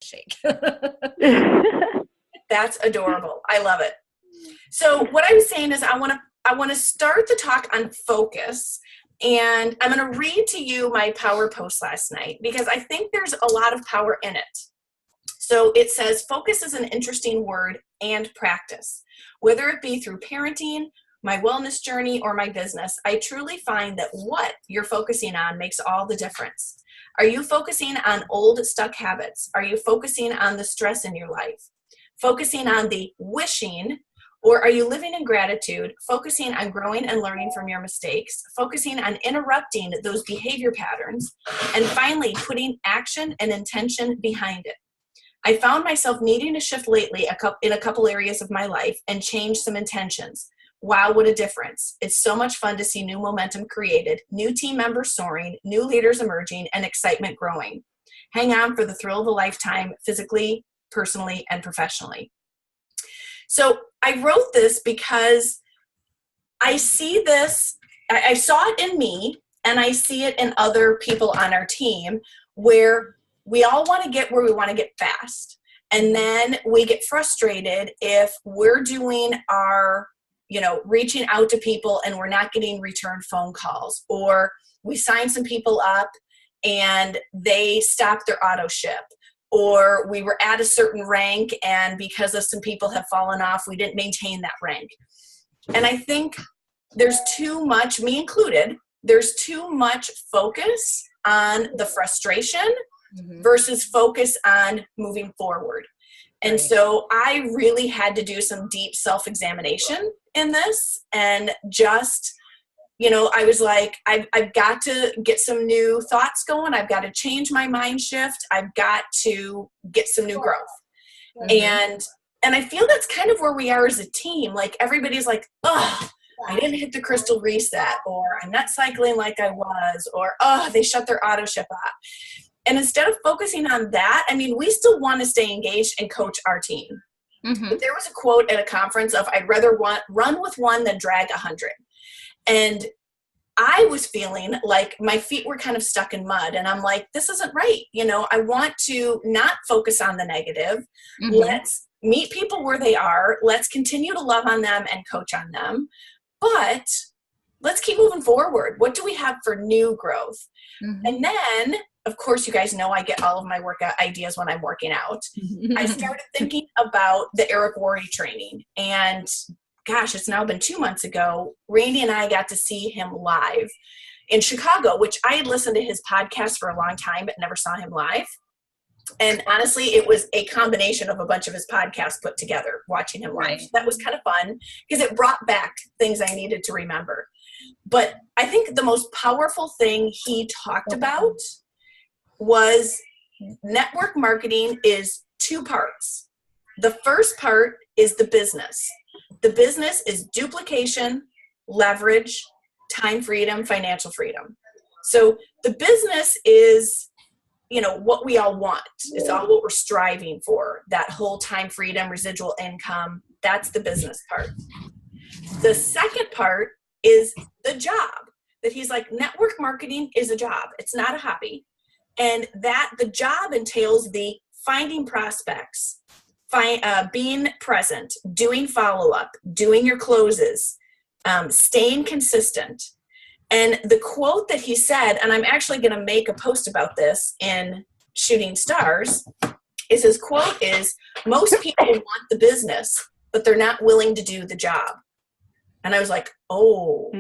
shake. That's adorable. I love it. So what I was saying is I want to start the talk on focus, and I'm going to read to you my power post last night because I think there's a lot of power in it. So it says, focus is an interesting word and practice. Whether it be through parenting, my wellness journey, or my business, I truly find that what you're focusing on makes all the difference. Are you focusing on old stuck habits? Are you focusing on the stress in your life? Focusing on the wishing, or are you living in gratitude, focusing on growing and learning from your mistakes, focusing on interrupting those behavior patterns, and finally putting action and intention behind it? I found myself needing to shift lately in a couple areas of my life and change some intentions. Wow, what a difference. It's so much fun to see new momentum created, new team members soaring, new leaders emerging, and excitement growing. Hang on for the thrill of a lifetime, physically, personally, and professionally. So I wrote this because I see this, I saw it in me, and I see it in other people on our team where we all want to get where we want to get fast. And then we get frustrated if we're doing our, reaching out to people and we're not getting return phone calls, or we sign some people up and they stop their auto ship, or we were at a certain rank and because of some people have fallen off, we didn't maintain that rank. And I think there's too much, me included, there's too much focus on the frustration versus focus on moving forward. And right. So I really had to do some deep self-examination in this, and just, I was like, I've got to get some new thoughts going. I've got to change my mind shift. I've got to get some new growth. And I feel that's kind of where we are as a team. Like everybody's like, oh, I didn't hit the crystal reset, or I'm not cycling like I was, or, oh, they shut their auto ship off. And instead of focusing on that, we still want to stay engaged and coach our team. But there was a quote at a conference of, I'd rather run with one than drag 100. And I was feeling like my feet were kind of stuck in mud. And I'm like, this isn't right. I want to not focus on the negative. Let's meet people where they are. Let's continue to love on them and coach on them. But let's keep moving forward. What do we have for new growth? And then, of course, you guys know I get all of my workout ideas when I'm working out. I started thinking about the Eric Worre training. And gosh, it's now been 2 months ago. Randy and I got to see him live in Chicago, which I had listened to his podcast for a long time, but never saw him live. And honestly, it was a combination of a bunch of his podcasts put together, watching him live. Right. That was kind of fun because it brought back things I needed to remember. But I think the most powerful thing he talked about was network marketing is 2 parts. The first part is the business. The business is duplication, leverage, time freedom, financial freedom. So the business is, what we all want. It's all what we're striving for. That whole time freedom, residual income, that's the business part. The second part is the job. That he's like, network marketing is a job. It's not a hobby. And that the job entails the finding prospects, being present, doing follow-up, doing your closes, staying consistent. And the quote that he said, and I'm actually going to make a post about this in Shooting Stars, is his quote is, most people want the business, but they're not willing to do the job. And I was like, oh,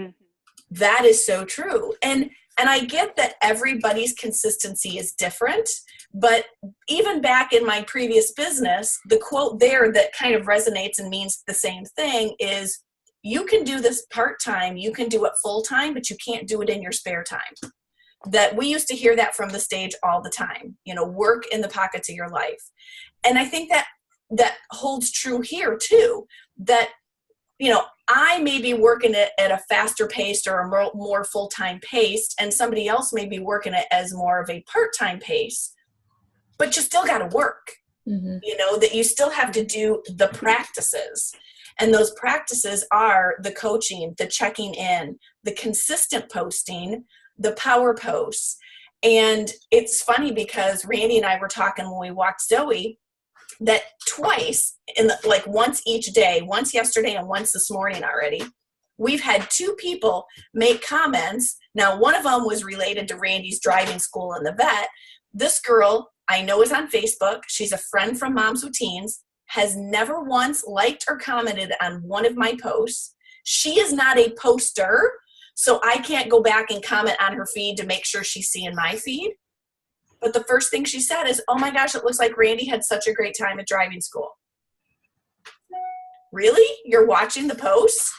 that is so true. And I get that everybody's consistency is different, but even back in my previous business, the quote there that kind of resonates and means the same thing is, you can do this part-time, you can do it full-time, but you can't do it in your spare time. That we used to hear that from the stage all the time, work in the pockets of your life. And I think that holds true here too, that I may be working it at a faster pace or a more full-time pace, and somebody else may be working it as more of a part-time pace, but you still got to work, that you still have to do the practices. And those practices are the coaching, the checking in, the consistent posting, the power posts. And it's funny because Randy and I were talking when we walked Zoe that twice like once each day, once yesterday and once this morning already, we've had two people make comments. Now, one of them was related to Randy's driving school and the vet. This girl I know is on Facebook. She's a friend from Moms with Teens, has never once liked or commented on one of my posts. She is not a poster, so I can't go back and comment on her feed to make sure she's seeing my feed. But the first thing she said is, oh my gosh, it looks like Randy had such a great time at driving school. Really? You're watching the posts?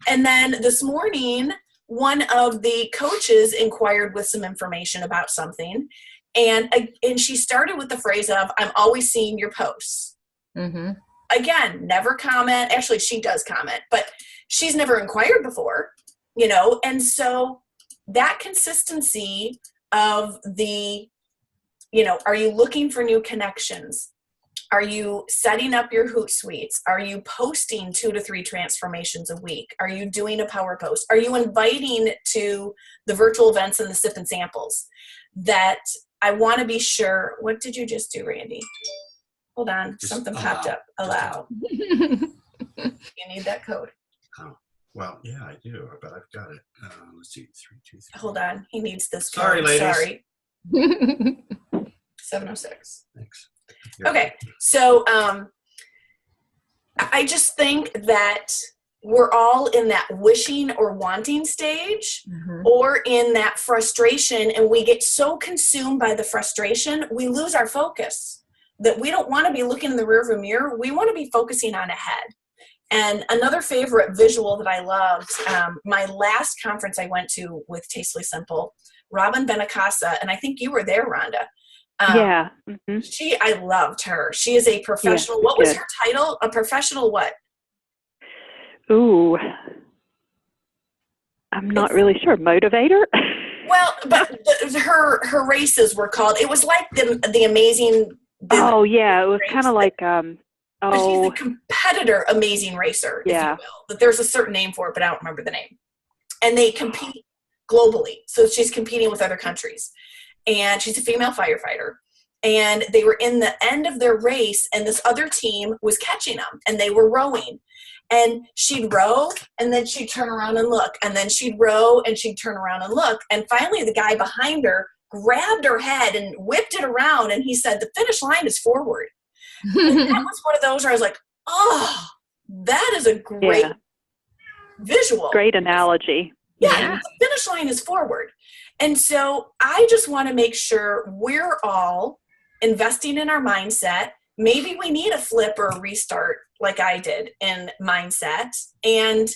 And then this morning, one of the coaches inquired with some information about something. And she started with the phrase of, I'm always seeing your posts. Mm-hmm. Again, never comment. Actually, she does comment, but she's never inquired before, you know? And so that consistency of the, you know, are you looking for new connections? Are you setting up your Hootsuites? Are you posting 2 to 3 transformations a week? Are you doing a power post? Are you inviting to the virtual events and the sip and samples? That I want to be sure. What did you just do, Randy? Hold on. Just something popped up. Allow. You need that code. Oh, well, yeah, I do, but I've got it. Let's see. 3, 2, 3. Hold on. He needs this code. Sorry, ladies. Sorry. 706. Thanks. Okay, so I just think that we're all in that wishing or wanting stage, mm-hmm. or in that frustration, and we get so consumed by the frustration, we lose our focus, that we don't want to be looking in the rearview mirror. We want to be focusing on ahead. And another favorite visual that I loved, my last conference I went to with Tastefully Simple, Robin Benacasa, and I think you were there, Rhonda. Yeah. Mm-hmm. I loved her. She is a professional. Yeah, what was her title? A professional what? Ooh, I'm not really sure. Motivator? Well, but her races were called, it was like the Amazing. Oh, yeah. It was kind of like, But she's the competitor Amazing Racer, if you will. But there's a certain name for it, but I don't remember the name. And they compete globally. So she's competing with other countries. And she's a female firefighter. And they were in the end of their race, and this other team was catching them, and they were rowing. And she'd row, and then she'd turn around and look. And then she'd row, and she'd turn around and look. And finally, the guy behind her grabbed her head and whipped it around, and he said, the finish line is forward. And that was one of those where I was like, oh, that is a great visual. Great analogy. Yeah, the finish line is forward. And so I just want to make sure we're all investing in our mindset. Maybe we need a flip or a restart like I did in mindset, and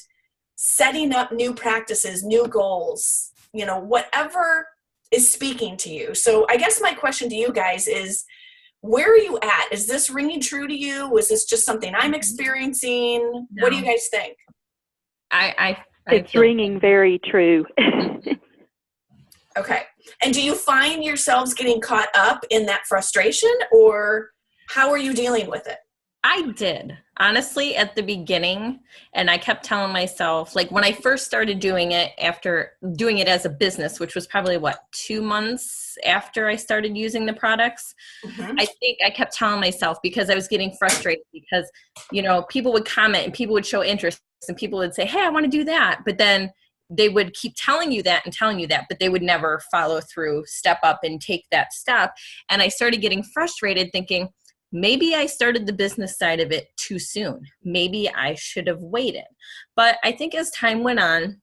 setting up new practices, new goals, you know, whatever is speaking to you. So I guess my question to you guys is, where are you at? Is this ringing true to you? Is this just something I'm experiencing? No. What do you guys think? It's ringing very true. Okay. And do you find yourselves getting caught up in that frustration, or how are you dealing with it? I did, honestly, at the beginning. And I kept telling myself, like when I first started doing it, after doing it as a business, which was probably 2 months after I started using the products, mm-hmm. I think I kept telling myself, because I was getting frustrated because, you know, people would comment and people would show interest and people would say, hey, I want to do that. But then they would keep telling you that, but they would never follow through, step up and take that step. And I started getting frustrated thinking, maybe I started the business side of it too soon. Maybe I should have waited. But I think as time went on,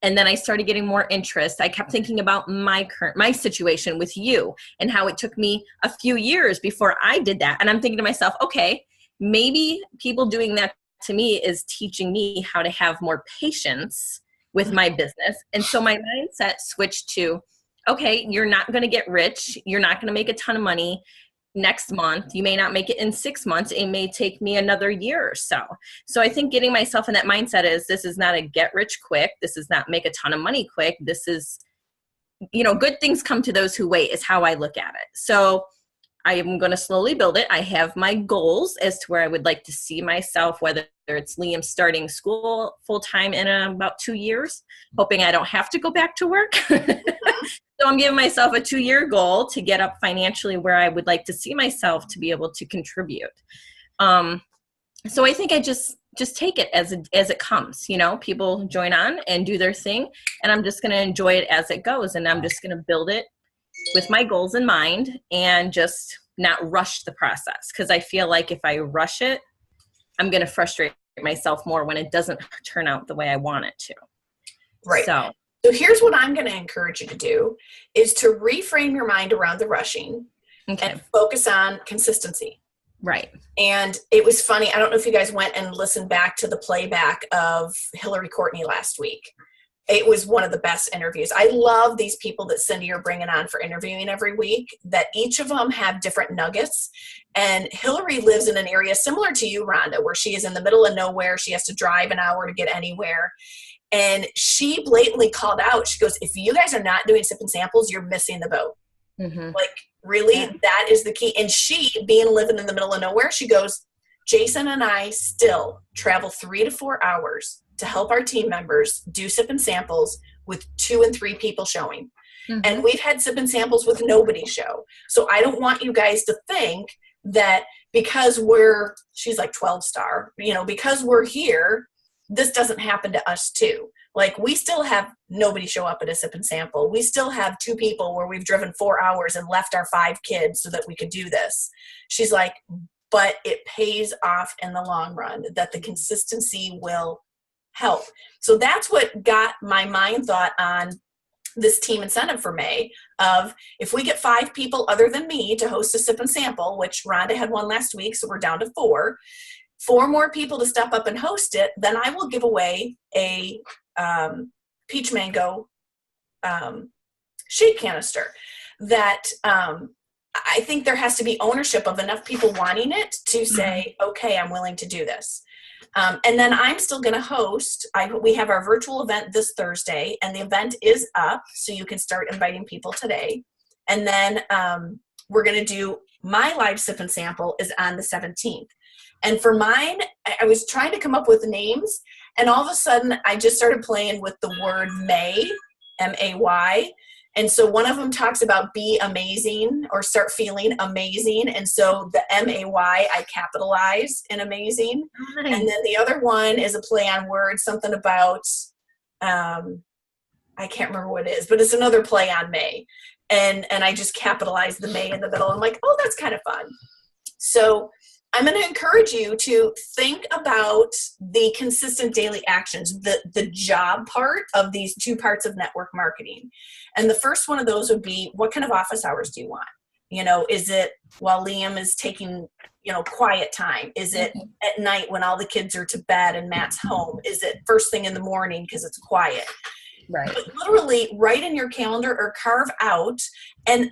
and then I started getting more interest, I kept thinking about my situation with you and how it took me a few years before I did that. And I'm thinking to myself, okay, maybe people doing that to me is teaching me how to have more patience with my business. And so my mindset switched to, okay, you're not going to get rich. You're not going to make a ton of money next month. You may not make it in 6 months. It may take me another year or so. So I think getting myself in that mindset is, this is not a get rich quick. This is not make a ton of money quick. This is, you know, good things come to those who wait is how I look at it. So I am going to slowly build it. I have my goals as to where I would like to see myself, whether it's Liam starting school full-time in about 2 years, hoping I don't have to go back to work. So I'm giving myself a 2-year goal to get up financially where I would like to see myself to be able to contribute. So I think I just take it as it comes. People join on and do their thing, and I'm just going to enjoy it as it goes, and I'm just going to build it with my goals in mind and just not rush the process, because I feel like if I rush it, I'm going to frustrate myself more when it doesn't turn out the way I want it to. Right. So here's what I'm going to encourage you to do is to reframe your mind around the rushing and focus on consistency. Right. And it was funny. I don't know if you guys went and listened back to the playback of Hillary Courtney last week. It was one of the best interviews. I love these people that Cindy are bringing on for interviewing every week, that each of them have different nuggets. And Hillary lives in an area similar to you, Rhonda, where she is in the middle of nowhere. She has to drive an hour to get anywhere. And she blatantly called out, she goes, if you guys are not doing sip and samples, you're missing the boat. Mm-hmm. Like, really, that is the key. And she, living in the middle of nowhere, she goes, Jason and I still travel 3 to 4 hours to help our team members do sip and samples with 2 and 3 people showing. Mm-hmm. And we've had sip and samples with nobody show. So I don't want you guys to think that because she's like 12-star, because we're here, this doesn't happen to us too. Like, we still have nobody show up at a sip and sample. We still have 2 people where we've driven 4 hours and left our 5 kids so that we could do this. She's like, but it pays off in the long run, that the consistency will help. So that's what got my mind thought on this team incentive for May of, if we get 5 people other than me to host a sip and sample, which Rhonda had one last week, so we're down to 4 more people to step up and host it, then I will give away a peach mango shake canister that I think there has to be ownership of enough people wanting it to say, okay, I'm willing to do this. And then I'm still going to host. We have our virtual event this Thursday, and the event is up, so you can start inviting people today. And then we're going to do my live sip and sample is on the 17th. And for mine, I was trying to come up with names, and all of a sudden I just started playing with the word May, M-A-Y. And so one of them talks about be amazing or start feeling amazing. And so the M-A-Y I capitalize in amazing. Nice. And then the other one is a play on words, something about, I can't remember what it is, but it's another play on May. And I just capitalize the May in the middle. I'm like, oh, that's kind of fun. So I'm going to encourage you to think about the consistent daily actions, the job part of these 2 parts of network marketing. And the first one of those would be, what kind of office hours do you want? Is it while Liam is taking, quiet time? Is it at night when all the kids are to bed and Matt's home? Is it first thing in the morning because it's quiet? Right. But literally write in your calendar or carve out. And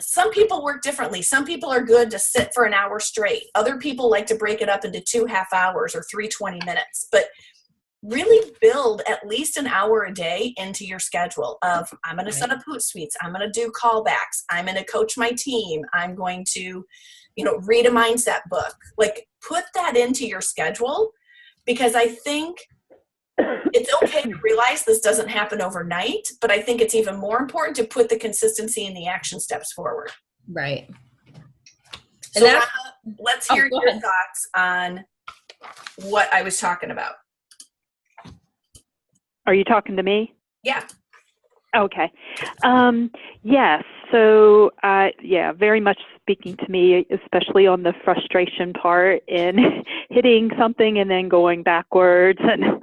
some people work differently. Some people are good to sit for an hour straight. Other people like to break it up into 2 half hours or 3 20 minutes. But really build at least an hour a day into your schedule of, I'm going to set up Hootsuite. I'm going to do callbacks. I'm going to coach my team. I'm going to, read a mindset book. Like, put that into your schedule, because I think it's okay to realize this doesn't happen overnight, but I think it's even more important to put the consistency and the action steps forward. Right. So let's hear your thoughts on what I was talking about. Are you talking to me? Yeah. Okay. Yes. So, very much speaking to me, especially on the frustration part in hitting something and then going backwards, and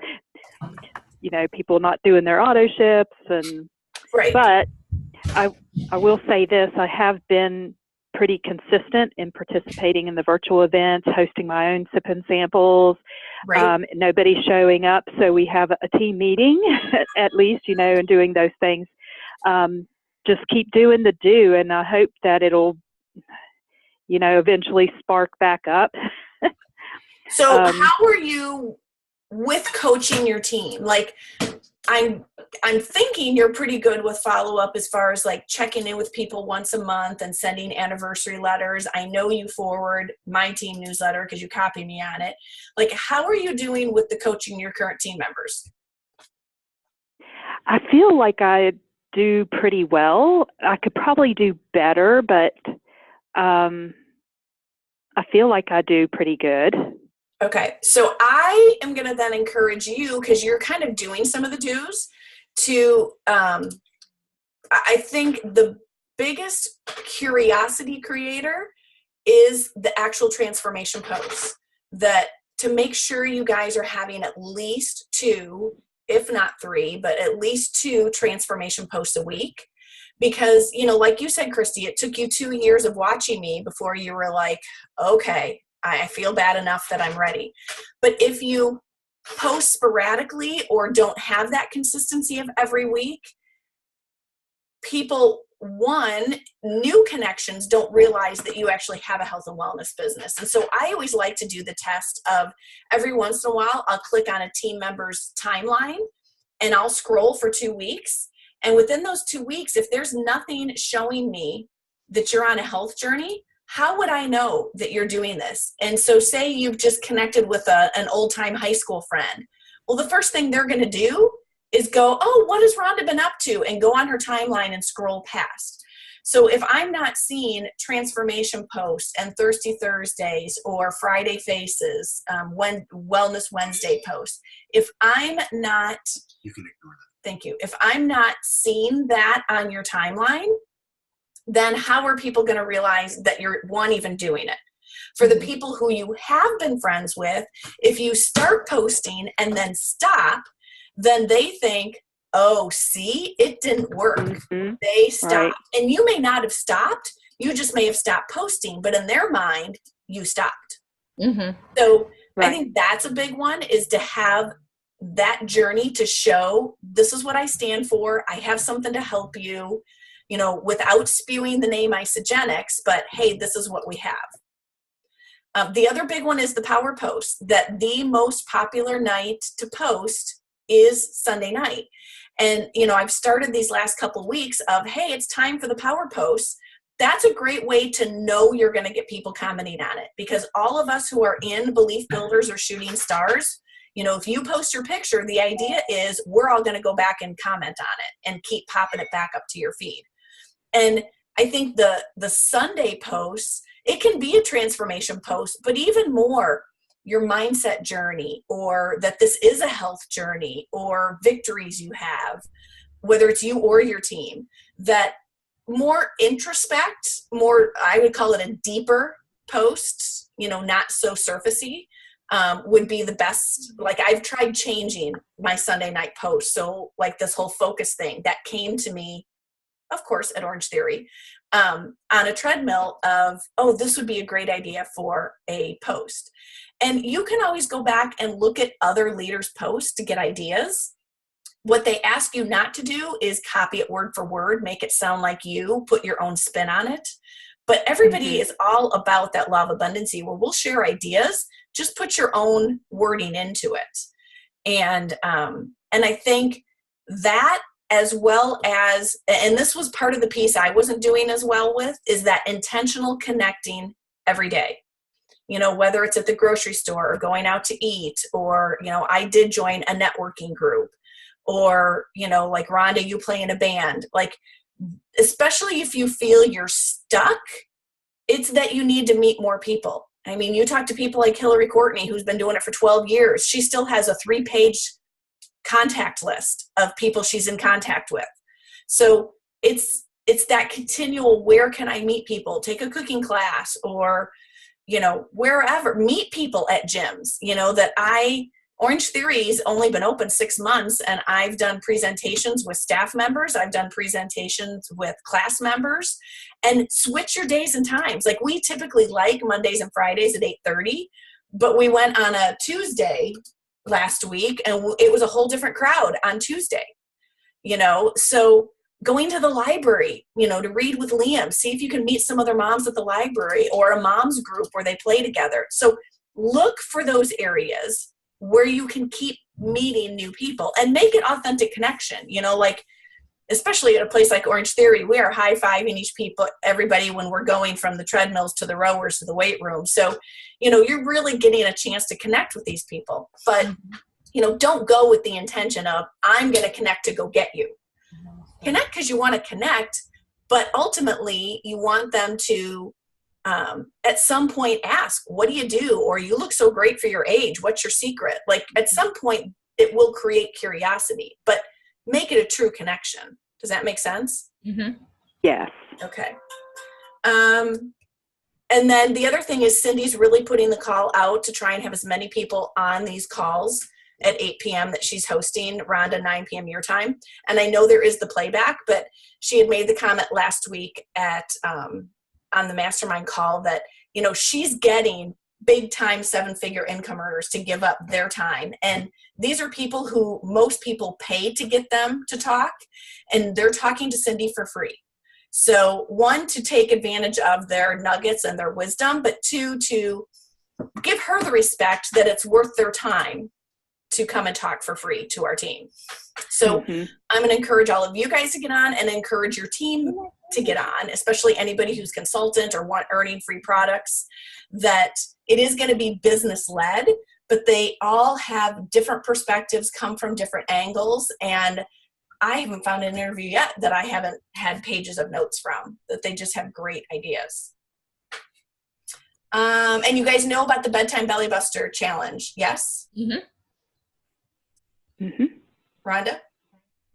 people not doing their auto ships, and right. But I will say this: I have been pretty consistent in participating in the virtual events, hosting my own sip and samples. Right. Nobody's showing up, so we have a team meeting at least, and doing those things. Just keep doing the do, and I hope that it'll, eventually spark back up. So how are you with coaching your team? Like, I'm I'm thinking you're pretty good with follow-up as far as like checking in with people once a month and sending anniversary letters. I know you forward my team newsletter because you copy me on it. Like, how are you doing with the coaching your current team members? I feel like I do pretty well. I could probably do better, but I feel like I do pretty good. Okay, so I am going to then encourage you, because you're kind of doing some of the do's, to, I think the biggest curiosity creator is the actual transformation posts. That to make sure you guys are having at least 2, if not 3, but at least 2 transformation posts a week. Because, you know, like you said, Christy, it took you 2 years of watching me before you were like, okay, I feel bad enough that I'm ready. But if you post sporadically or don't have that consistency of every week, people, one, new connections don't realize that you actually have a health and wellness business. And so I always like to do the test of every once in a while, I'll click on a team member's timeline and I'll scroll for 2 weeks. And within those 2 weeks, if there's nothing showing me that you're on a health journey, how would I know that you're doing this? And so say you've just connected with an old-time high school friend. Well, the first thing they're going to do is go, oh, what has Rhonda been up to? And go on her timeline and scroll past. So if I'm not seeing transformation posts and Thirsty Thursdays or Friday Faces, Wellness Wednesday posts, if I'm not, You can ignore that. thank you. If I'm not seeing that on your timeline, then how are people going to realize that you're, one, even doing it? For the people who you have been friends with, if you start posting and then stop, then they think, oh, see, it didn't work. Mm-hmm. They stopped. Right. And you may not have stopped. You just may have stopped posting. But in their mind, you stopped. Mm-hmm. So Right. I think that's a big one, is to have that journey to show, this is what I stand for. I have something to help you, you know, without spewing the name Isagenix, but hey, this is what we have. The other big one is the power post, that the most popular night to post is Sunday night. And, you know, I've started these last couple of weeks of, hey, it's time for the power posts. That's a great way to know you're going to get people commenting on it, because all of us who are in Belief Builders or Shooting Stars, you know, if you post your picture, the idea is we're all going to go back and comment on it and keep popping it back up to your feed. And I think the Sunday posts, it can be a transformation post, but even more your mindset journey, or that this is a health journey, or victories you have, whether it's you or your team, that more introspect, more, I would call it a deeper post, you know, not so surfacey, would be the best. Like, I've tried changing my Sunday night post. So like this whole focus thing that came to me, of course, at Orange Theory, on a treadmill of, oh, this would be a great idea for a post. And you can always go back and look at other leaders' posts to get ideas. What they ask you not to do is copy it word for word, make it sound like you, put your own spin on it. But everybody is all about that law of abundancy, where we'll share ideas, just put your own wording into it. And I think that, as well as, and this was part of the piece I wasn't doing as well with, is that intentional connecting every day. You know, whether it's at the grocery store or going out to eat, or, you know, I did join a networking group, or, you know, like Rhonda, you play in a band. Like, especially if you feel you're stuck, it's that you need to meet more people. I mean, you talk to people like Hillary Courtney, who's been doing it for 12 years. She still has a 3-page contact list of people she's in contact with. So it's that continual, where can I meet people? Take a cooking class, or, you know, wherever, meet people at gyms. You know, that Orange Theory's only been open 6 months, and I've done presentations with staff members. I've done presentations with class members, and switch your days and times. Like, we typically like Mondays and Fridays at 8:30, but we went on a Tuesday last week and it was a whole different crowd on Tuesday, you know. So going to the library, you know, to read with Liam, see if you can meet some other moms at the library, or a mom's group where they play together. So look for those areas where you can keep meeting new people and make an authentic connection. You know, like, especially at a place like Orange Theory, we are high-fiving everybody when we're going from the treadmills to the rowers to the weight room. So, you know, you're really getting a chance to connect with these people. But, you know, don't go with the intention of, I'm going to connect to go get you. Connect because you want to connect, but ultimately you want them to, at some point, ask, what do you do? Or you look so great for your age. What's your secret? Like, at some point, it will create curiosity, but make it a true connection. Does that make sense? Mm-hmm. Yes. Okay. And then the other thing is Cindy's really putting the call out to try and have as many people on these calls at 8 p.m. that she's hosting, Rhonda, 9 p.m. your time. And I know there is the playback, but she had made the comment last week at on the mastermind call that, you know, she's getting big time 7-figure income earners to give up their time. And these are people who most people pay to get them to talk, and they're talking to Cindy for free. So 1, to take advantage of their nuggets and their wisdom, but 2, to give her the respect that it's worth their time to come and talk for free to our team. So I'm going to encourage all of you guys to get on and encourage your team to get on, especially anybody who's consultant or earning free products, that it is going to be business led, but they all have different perspectives, come from different angles. And I haven't found an interview yet that I haven't had pages of notes from, that they just have great ideas. And you guys know about the Bedtime Belly Buster Challenge, yes? Mm-hmm. Rhonda?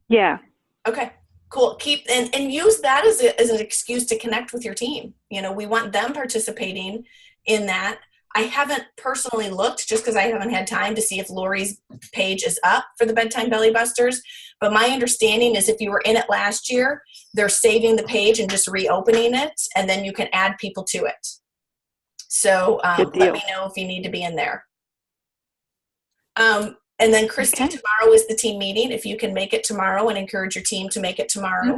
Yeah. Okay, cool. Keep and use that as an excuse to connect with your team. You know, we want them participating in that. I haven't personally looked, just because I haven't had time, to see if Lori's page is up for the Bedtime Belly Busters. But my understanding is if you were in it last year, they're saving the page and just reopening it, and then you can add people to it. So let me know if you need to be in there. And then Christy, tomorrow is the team meeting. If you can make it tomorrow, and encourage your team to make it tomorrow.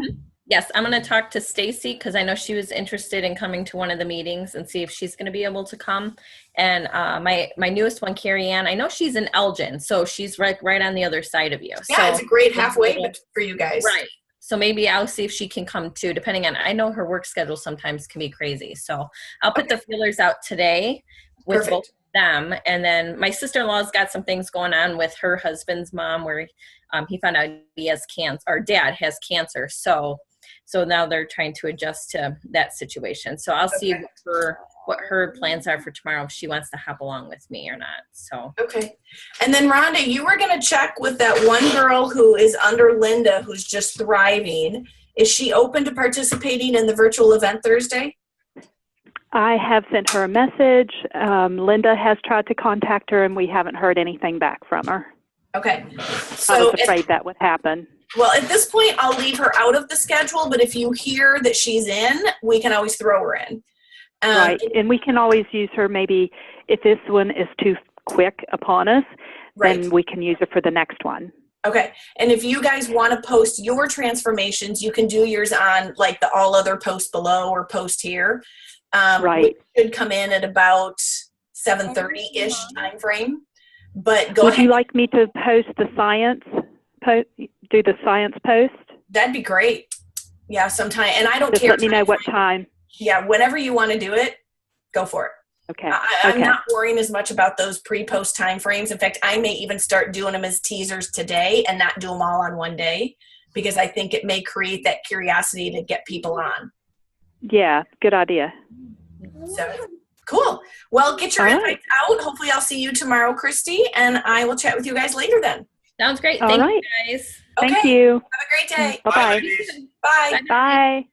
Yes, I'm going to talk to Stacy because I know she was interested in coming to one of the meetings, and see if she's going to be able to come. And my newest one, Carrie Ann, I know she's in Elgin, so she's right on the other side of you. Yeah, so it's a great halfway for you guys. Right. So maybe I'll see if she can come too, depending on, I know her work schedule sometimes can be crazy. So I'll put the feelers out today with both of them. And then my sister-in-law's got some things going on with her husband's mom, where he found out he has cancer, or dad has cancer. So now they're trying to adjust to that situation. So I'll see what her plans are for tomorrow, if she wants to hop along with me or not. So okay. And then Rhonda, you were going to check with that one girl who is under Linda, who's just thriving. Is she open to participating in the virtual event Thursday? I have sent her a message. Linda has tried to contact her, and we haven't heard anything back from her. Okay. So I was afraid that would happen. Well, at this point, I'll leave her out of the schedule, but if you hear that she's in, we can always throw her in. Right, and we can always use her maybe if this one is too quick upon us, then we can use her for the next one. Okay, and if you guys want to post your transformations, you can do yours on like the all other post below or post here. Right. It should come in at about 7:30-ish time frame. But go ahead. Would you like me to post the science, do the science post? That'd be great. Yeah, sometime. And I don't Just care. Let me know what time. Yeah, whenever you want to do it, go for it. Okay. I'm not worrying as much about those pre-post time frames. In fact, I may even start doing them as teasers today and not do them all on one day, because I think it may create that curiosity to get people on. Yeah, good idea. So cool. Well, get your invites out. Hopefully I'll see you tomorrow, Christy, and I will chat with you guys later then. Sounds great. Thank you, guys. Thank you. Have a great day. Bye-bye. Bye. Bye.